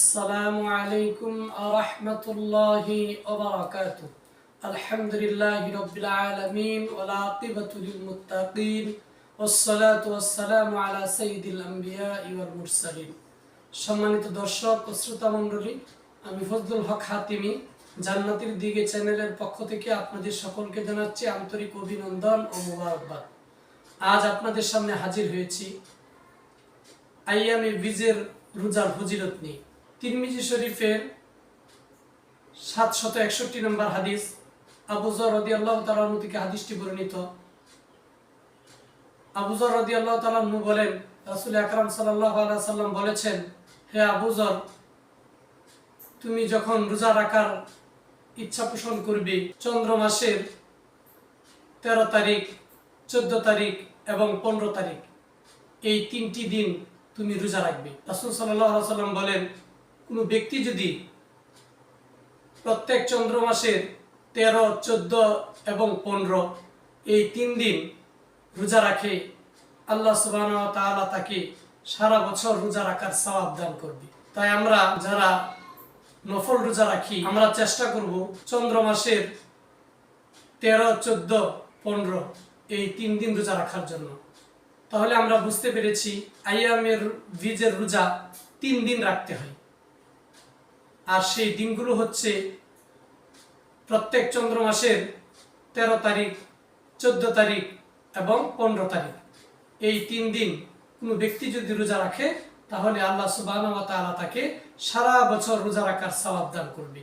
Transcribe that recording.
আসসালামু আলাইকুম ওয়া রাহমাতুল্লাহি ওয়া বারাকাতুহু। আলহামদুলিল্লাহি রাব্বিল আলামিন ওয়াল আকিবাতু লিল মুত্তাকিন ওয়াসসালাতু ওয়াসসালামু আলা সাইয়্যিদিল আমবিয়া ওয়াল মুরসালিন। সম্মানিত দর্শক ও শ্রোতা মণ্ডলী, আমি ফজলুল হক হাতিমি জান্নাতের দিকে চ্যানেলের পক্ষ থেকে আপনাদের সকলকে জানাচ্ছি আন্তরিক অভিনন্দন ও মোবারকবাদ। আজ আপনাদের সামনে হাজির হয়েছি আইয়ামে বীজের রোজার ফজিলত নিয়ে। তিরমিজি শরীফের 761 নম্বর হাদিস, আবু যর রাদিয়াল্লাহু তাআলা আনহু থেকে হাদিসটি বর্ণিত। আবু যর রাদিয়াল্লাহু তাআলা আনহু বলেন, রাসূল আকরাম সাল্লাল্লাহু আলাইহি সাল্লাম বলেছেন, হে আবু যর, তুমি যখন রোজা রাখার ইচ্ছা পোষণ করবে, চন্দ্র মাসের 13 তারিখ, 14 তারিখ এবং 15 তারিখ, এই 3টি দিন তুমি রোজা রাখবে। রাসূল সাল্লাল্লাহু আলাইহি সাল্লাম বলেন, কোনো ব্যক্তি যদি প্রত্যেক চন্দ্র মাসের 13, 14 এবং 15 এই 3 দিন রোজা রাখে, আল্লাহ সুবহানাহু ওয়া তাআলা তাকে সারা বছর রোজা রাখার সওয়াব দান করবে। তাই আমরা যারা নফল রোজা রাখি, আমরা চেষ্টা করব চন্দ্র মাসের 13, 14, 15 এই 3 দিন রোজা রাখার জন্য। তাহলে আমরা বুঝতে পেরেছি আইয়ামের বীজের রোজা 3 দিন রাখতে হয়। আর সেই দিনগুলো হচ্ছে প্রত্যেক চন্দ্র মাসের 13 তারিখ, 14 তারিখ এবং 15 তারিখ। এই 3 দিন কোনো ব্যক্তি যদি রোজা রাখে, তাহলে আল্লাহ সুবহানাহু ওয়া তাআলা তাকে সারা বছর রোজা রাখার সওয়াব দান করবে।